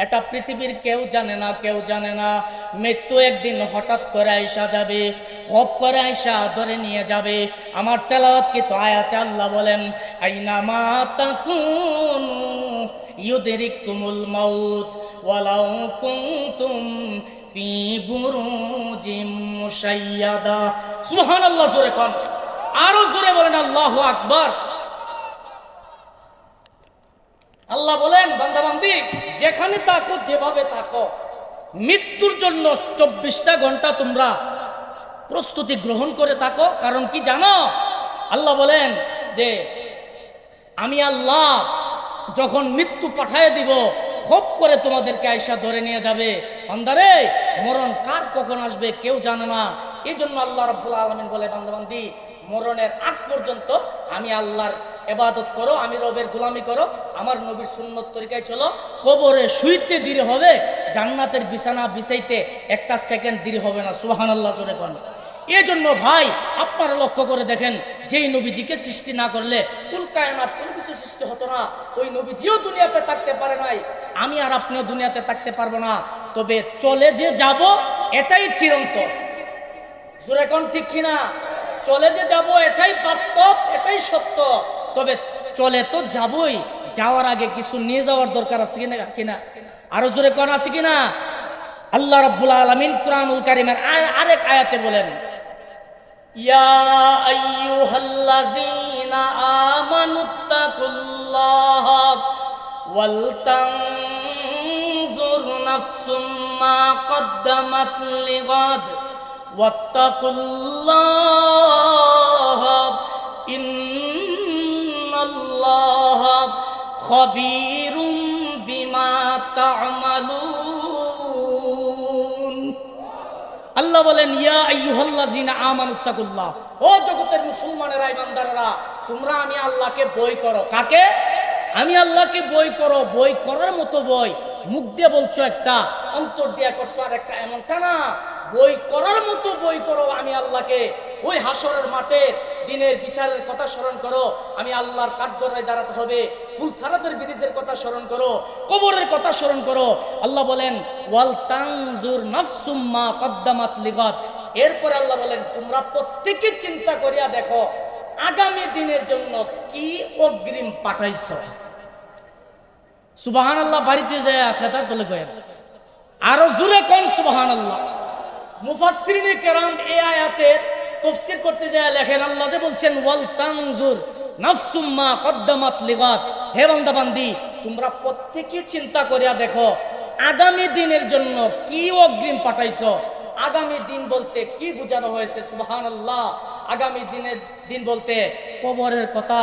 এটা পৃথিবীর কেউ জানে না, কেউ জানে না। মৃত্যু একদিন হঠাৎ করে আইসা যাবে, হপ করে আইসা ধরে নিয়ে যাবে। আমার তেলাওয়াত কি তো আয়াতে আল্লাহ বলেন, আইনামা তাকুনু ইউদরিকুমুল মাউত ওয়ালাউ কুনতুম ফি বুরুজিম মুশাইয়াদা। সুবহানাল্লাহ, জোরে কোন, আরো জোরে বলেন আল্লাহু আকবার। আল্লাহ বলেন, বান্দাবান্দি যেখানে থাকো, যেভাবে থাকো, মৃত্যুর জন্য 24টা ঘন্টা তোমরা প্রস্তুতি গ্রহণ করে থাকো। কারণ কি জানো? আল্লাহ বলেন যে আমি আল্লাহ যখন মৃত্যু পাঠিয়ে দিব, হপ করে তোমাদেরকে আয়সা ধরে নিয়ে যাবে। বান্দারে, মরণ কার কখন আসবে কেউ জানে না। এই জন্য আল্লাহ রাব্বুল আলামিন বলে, বান্দাবান্দি মরণের আগ পর্যন্ত আমি আল্লাহর ইবাদত করো, আমি রবের গোলামি করো, আমার নবীর সুন্নত তরিকায় চলো। কবরে শুইতে দেরি হবে, জান্নাতের বিছানা বিছাইতে একটা সেকেন্ড দেরি হবে না। সুবহানাল্লাহ, জোরে কোন। এই জন্য ভাই, আপনারা লক্ষ্য করে দেখেন, যেই নবীজিকে সৃষ্টি না করলে কুল কায়নাত কোনো কিছু সৃষ্টি হতো না। ওই নবীজিও দুনিয়াতে থাকতে পারে নাই, আমি আর আপনিও দুনিয়াতে থাকতে পারবো না। তবে চলে যে যাব, এটাই চিরন্তন। জোরে কোন, ঠিক কিনা? চলে যে যাব, এটাই বাস্তব, এটাই সত্য। তবে চলে তো যাবই, যাওয়ার আগে কিছু নিয়ে যাওয়ার দরকার আছে কিনা? আরো জোরে কোন, আছে কিনা? আল্লাহ রাব্বুল আলামিন কুরআনুল কারীমের আরেক আয়াতে বলেন, ইয়া আইয়ুহাল্লাযীনা আমানুত্তাকুল্লাহ ওয়াল তানজুর নাফসুম মা কদ্দামাত লিগাদ ওয়াত্তাকুল্লাহ ইন্নাল্লাহ খাবীরুম বিমা তা'মালুন। আল্লাহ বলেন, ইয়া আইয়ুহাল্লাযীনা আমানুত্তাকুল্লাহ, ও জগতের মুসলমানেরা, ইমানদারেরা, তোমরা আমি আল্লাহকে বই করো। কাকে? আমি আল্লাহকে বই করো। বই করার মতো বই, মুখ দিয়ে বলছো একটা, অন্তর দিয়ে করছো আর একটা, এমনটা না। বই করার মতো বই করো আমি আল্লাহকে। ওই হাসরের মাঠে দিনের বিচারের কথা স্মরণ করো, আমি আল্লাহর কাঠগড়ায় দাঁড়াতে হবে। ফুলসারাতের ব্রিজের কথা স্মরণ করো, কবরের কথা স্মরণ করো। আল্লাহ বলেন, ওয়াল তানজুর নাফসুম মা কদ্দামাত লিগাদ। এরপরে আল্লাহ বলেন, তোমরা প্রত্যেকে চিন্তা করিয়া দেখো আগামী দিনের জন্য কি অগ্রিম পাঠাইছো। সুবহানাল্লাহ। বাড়িতে যায় খেতার তলে কয়েন, আরো জোরে কোন সুবহানাল্লাহ। মুফাসসিরিনে কেরাম এই আয়াতের তাফসীর করতে যায় লেখেন, আল্লাহ যে বলছেন ওয়াল তানজুর নাফসুম মা কদ্দামাত লিগাদ, হে বান্দা বান্দি তোমরা প্রত্যেকে চিন্তা করিয়া দেখো আগামী দিনের জন্য কি অগ্রিম পাঠাইছো। আগামী দিন বলতে কি বোঝানো হয়েছে? সুবহানাল্লাহ। আগামী দিন বলতে কবরের কথা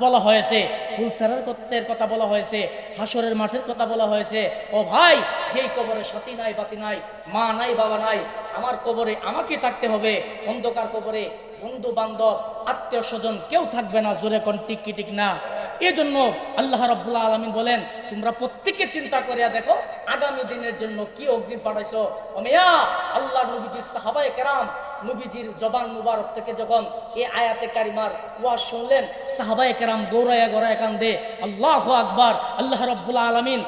বলা হয়েছে, ফুলসারাতের কথা বলা হয়েছে, হাসরের মাঠের কথা বলা হয়েছে। ও ভাই, যেই কবরে সাথী নাই, বাতি নাই, মা নাই, বাবা নাই, আমার কবরে আমাকে থাকতে হবে। অন্ধকার কবরে বন্ধু বান্ধব আত্মীয় স্বজন কেউ থাকবে না। জোরে কোন, ঠিক কি ঠিক না? এই জন্য আল্লাহ রাব্বুল আলামিন বলেন, তোমরা প্রত্যেকে চিন্তা করিয়া দেখো আগামী দিনের জন্য কি অগ্রিম পাঠাইছো। ও মিয়া, আল্লাহর নবীজির সাহাবায়ে কেরাম নবীজির জবান মুবারক থেকে যখন এই আয়াতে কারিমার ওয়াজ শুনলেন, সাহাবায়ে কেরাম গৌরায়া গড়ায় কান্দে আল্লাহু আকবার। আল্লাহ রাব্বুল আলামিন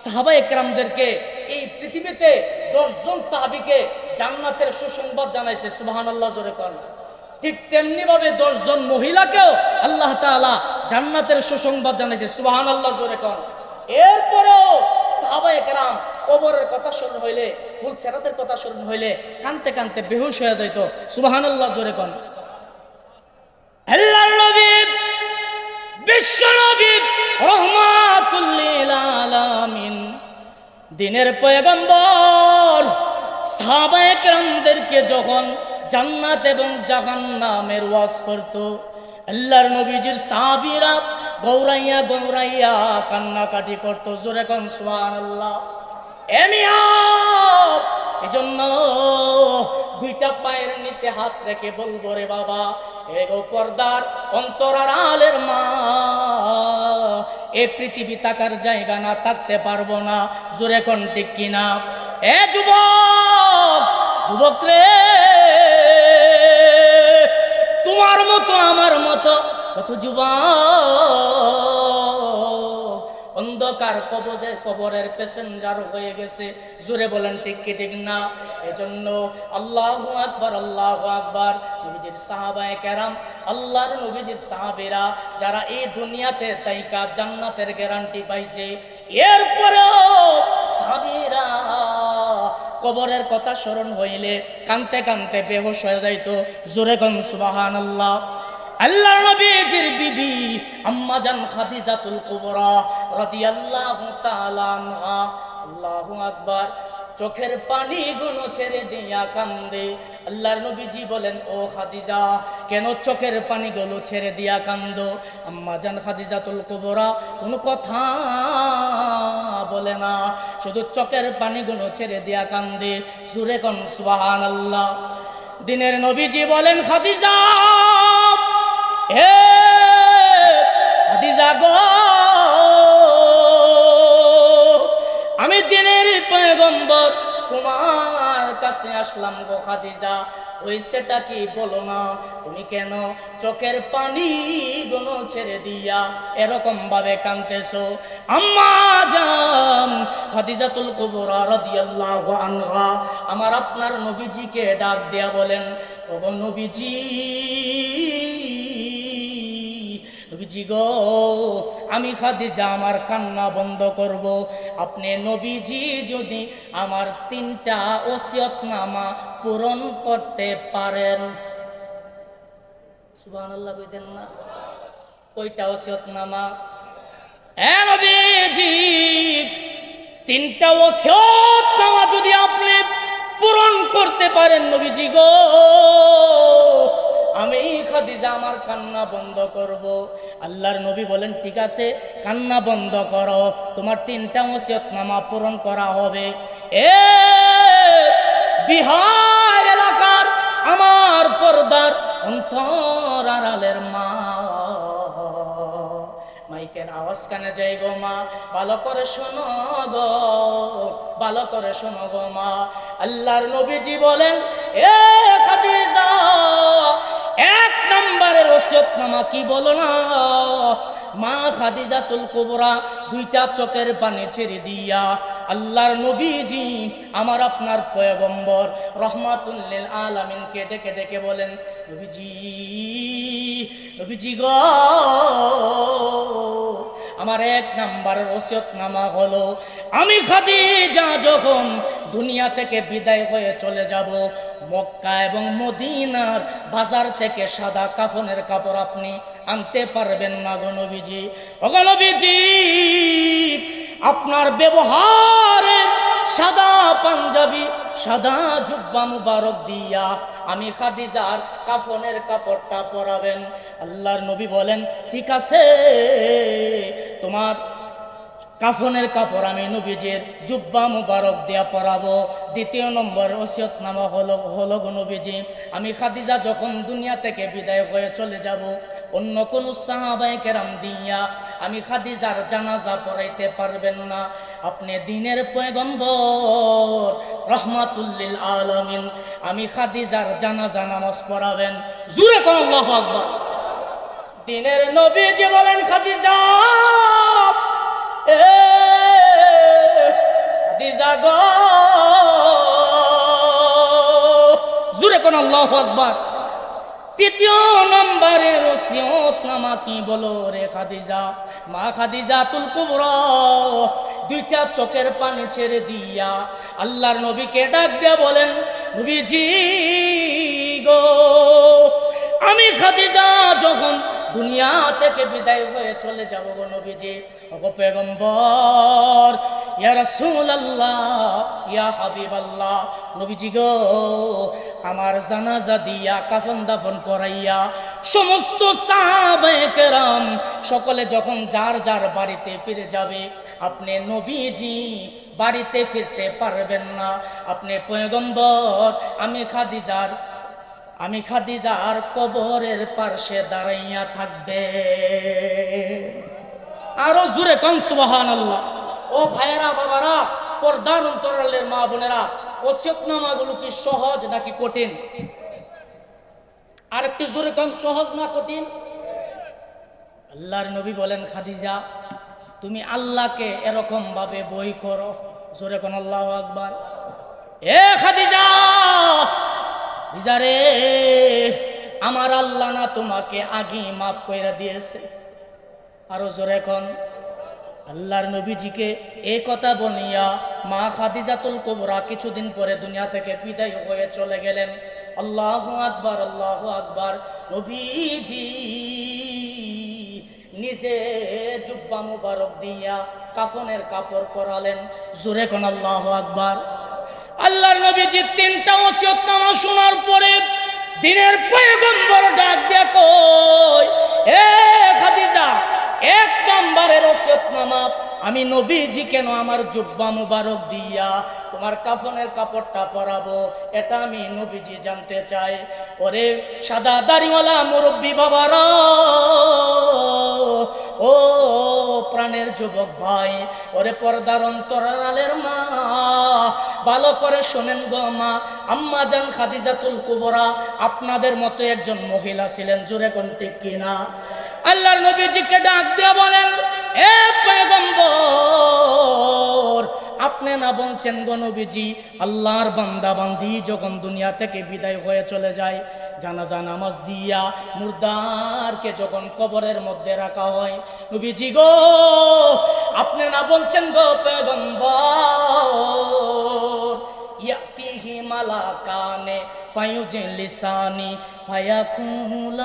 সাহাবায়ে কেরামদেরকে এই পৃথিবীতে 10 জন সাহাবীকে জান্নাতের সুসংবাদ জানাইছে। সুবহানাল্লাহ, জোরে কোন। ঠিক তেমনি ভাবে 10 জন মহিলাকেও আল্লাহ তাআলা জান্নাতের সুসংবাদ জানাইছে। সুবহানাল্লাহ, জোরে কোন। এরপরেও সাহাবায়ে কেরাম কবরের কথা স্মরণ হইলে, ফুলসিরাতের কথা স্মরণ হইলে কানতে কানতে বেহুশ হয়ে যাইত। সুবহানাল্লাহ, জোরে কোন। আল্লাহর নবী, বিশ্ব নবী, রাহমাতুল লিল আলামিন, দিনের পয়গম্বর সাহাবায়ে কেরামদেরকে যখন জান্নাত এবং জাহান্নামের ওয়াজ করত, আল্লাহর নবীজির সাহাবীরা গৌরাইয়া গৌরাইয়া কান্নাকাটি করত। জোরে কোন সুবহানাল্লাহ। এজন্য দুইটা পায়ের নিচে হাত রেখে বলবো, রে বাবা, এগো পর্দার অন্তরালের মা, এ পৃথিবী থাকার জায়গা না, থাকতে পারবো না। জোরে কোন, ঠিক কিনা? এ যুবক, যুবক রে, তোমার মতো আমার মতো কত যুবক অন্ধকার কবরের প্যাসেঞ্জার হয়ে গেছে। জোরে বলেন ঠিক কি ঠিক না? এজন্য আল্লাহু আকবার, আল্লাহু আকবার। নবীজির সাহাবায়ে কেরাম, আল্লাহর নবীজির সাহাবীরা যারা এই দুনিয়াতে তাইকা জান্নাতের গ্যারান্টি পাইছে, এরপরেও সাহাবীরা কবরের কথা স্মরণ হইলে কানতে কানতে বেহুশ হয়ে যাইত। জোরে কোন সুবহানাল্লাহ। আল্লাহর নবীজির বিবি আম্মা জান খাদিজাতুল কুবরা রাদিয়াল্লাহু তাআলা আনহা, আল্লাহু আকবার, চোখের পানি গুলো ছেড়ে দিয়া কান্দে। আল্লাহর নবীজি বলেন, ও খাদিজা, কেন চোখের পানি গুলো ছেড়ে দিয়া কান্দো? আম্মা জান খাদিজাতুল কুবরা কোনো কথা বলে না, শুধু চোখের পানি গুলো ছেড়ে দিয়া কান্দে। জোরে কোন সুবহানাল্লাহ। দিনের নবীজি বলেন, খাদিজা, হে খাদিজা গো, আমি দিনের পয়গম্বর তোমার কাছে আসলাম গো খাদিজা, ওই সেটা কি বলো না? তুমি কেন চোখের পানি গুলো ছেড়ে দিয়া এরকম ভাবে কাঁদতেছো? আম্মা জান খাদিজাতুল কুবরা রাদিয়াল্লাহু আনহা আমার আপনার নবীজিকে ডাক দিয়া বলেন, ওগো নবীজি, নবীজি গো, আমি খাদিজা আমার কান্না বন্ধ করব, আপনি নবীজি যদি আমার 3টা ওসিয়তনামা পূরণ করতে পারেন। সুবহানাল্লাহ কইতেন না? কয়টা ওসিয়তনামা? নবীজি 3টা ওসিয়তনামা যদি আপনি পূরণ করতে পারেন নবীজি গো, আমি খাদিজা আমার কান্না বন্ধ করব। আল্লাহর নবী বলেন, ঠিক আছে, কান্না বন্ধ করো, তোমার 3টা ওসিয়তনামা পূরণ করা হবে। বিহার এলাকার আমার পর্দার অন্তর আড়ালের মা, মাইকের আওয়াজ কানে যাই গো মা, ভালো করে শোনো গো, ভালো করে শোনো গো মা। আল্লাহর নবীজি বলেন, এ খাদিজা, 1 নম্বরের ওসিয়তনামা কি বলো না? মা খাদিজাতুল কুবরা 2টা চোখের পানি ছেড়ে দিয়া আল্লাহর নবীজি আমার আপনার পয়গম্বর রহমাতুল লিল আলামিনকে ডেকে ডেকে বলেন, নবীজি, নবীজি গো, আমার 1 নম্বরের ওসিয়তনামা হলো, আমি খাদিজা যখন দুনিয়া থেকে বিদায় হয়ে চলে যাব, মক্কা এবং মদিনার বাজার থেকে সাদা কাফনের কাপড় আপনি আনতে পারবেন না গো নবীজি। ও গো নবীজি, আপনার ব্যবহারের সাদা পাঞ্জাবি, সাদা জুব্বা মুবারক দিয়া আমি খাদিজার কাফনের কাপড়টা পরাবেন। আল্লাহর নবী বলেন, ঠিক আছে, তোমার কাফনের কাপড় আমি নবীজির জুব্বা মুবারক দিয়া পরাবো। 2 নম্বর ওসিয়তনামা হলো গো নবীজি, আমি খাদিজা যখন দুনিয়া থেকে বিদায় হয়ে চলে যাব, অন্য কোন সাহাবায়ে কেরাম দিয়া আমি খাদিজার জানাজা পড়াইতে পারবেন না। আপনি দিনের পয়গম্বর রহমাতুল লিল আলামিন, আমি খাদিজার জানাজা নামাজ পড়াবেন। জোরে কোন আল্লাহু আকবার। দিনের নবীজি বলেন, খাদিজা, খাদিজা গো, জোরে কোন আল্লাহু আকবার। 3য় নম্বরের ওসিয়তনামা কি বলো রে খাদিজা? মা খাদিজাতুল কুবরা 2টা চোখের পানি ছেড়ে দিয়া আল্লাহর নবীকে ডাক দিয়ে বলেন, নবীজি গো, আমি খাদিজা যখন দুনিয়া থেকে বিদায় হয়ে চলে যাব গো নবীজি, ওগো পয়গম্বর, ইয়া রাসূলুল্লাহ, ইয়া হাবিবাল্লাহ, নবীজি গো, আমার জানাজা দিয়া কাফন দাফন পরাইয়া সমস্ত সাহাবায়ে কেরাম সকলে যখন যার যার বাড়িতে ফিরে যাবে, আপনি নবীজি বাড়িতে ফিরতে পারবেন না। আপনি পয়গম্বর, আমি খাদিজার কবরের পাশে দাঁড়াইয়া থাকবে। আরো জোরে কোন সুবহানাল্লাহ। ও ভাইয়েরা, বাবারা, পর্দার অন্তরালের মা বোনেরা, ওসিয়তনামাগুলো কি সহজ নাকি কঠিন? আরেকটু জোরে কোন, সহজ না কঠিন? আল্লাহর নবী বলেন, খাদিজা, তুমি আল্লাহকে এরকম ভাবে বই করো। জোরে কোন আল্লাহু আকবার। এ খাদিজা, খাদিজা রে, আমার আল্লাহ না তোমাকে আগে মাফ কইরা দিয়েছে? আরো জোরে কোন। আল্লাহর নবীজিকে এই কথা বলিয়া মা খাদিজাতুল কুবরা কিছুদিন পরে দুনিয়া থেকে বিদায় হয়ে চলে গেলেন। আল্লাহু আকবার, আল্লাহু আকবার। নবীজি নিজে জুব্বা মুবারক দিয়া কাফনের কাপড় পরালেন। জোরে কোন আল্লাহু আকবার। আল্লাহর নবীজি তিনটা ওসিয়তনামা শোনার পরে দিনের পয়গম্বর ডাক দিয়া কই, এ খাদিজা, এক নম্বরের ওসিয়তনামা, আমি নবীজি কেন আমার জুব্বা মুবারক দিয়া তোমার কাফনের কাপড়টা পরাবো, এটা আমি নবীজি জানতে চাই। ওরে সাদা দাড়িওয়ালা মুরব্বী বাবারা, ও প্রাণের যুবক ভাই, ওরে পর্দার অন্তরালের মা, ভালো করে শোনেন গো মা। আম্মা জান খাদিজাতুল কুবরা আপনাদের মতো একজন মহিলা ছিলেন। জোরে কোন ঠিক কিনা? আল্লাহর নবীজিকে ডাক দিয়ে বলেন, এ পয়গম্বর, আপনি না বলছেন গো নবীজি, আল্লাহর বান্দা বান্দি যখন দুনিয়া থেকে বিদায় হয়ে চলে যায়, জানাজা নামাজ দিয়া মুর্দারকে যখন কবরের মধ্যে রাখা হয়, নবীজি গো, আপনি না বলছেন গো পয়গম্বর, ইয়াতিহি মালাকানে ফায়ুজিলিসানি ফায়াকুলানে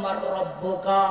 মার রব্বুকা।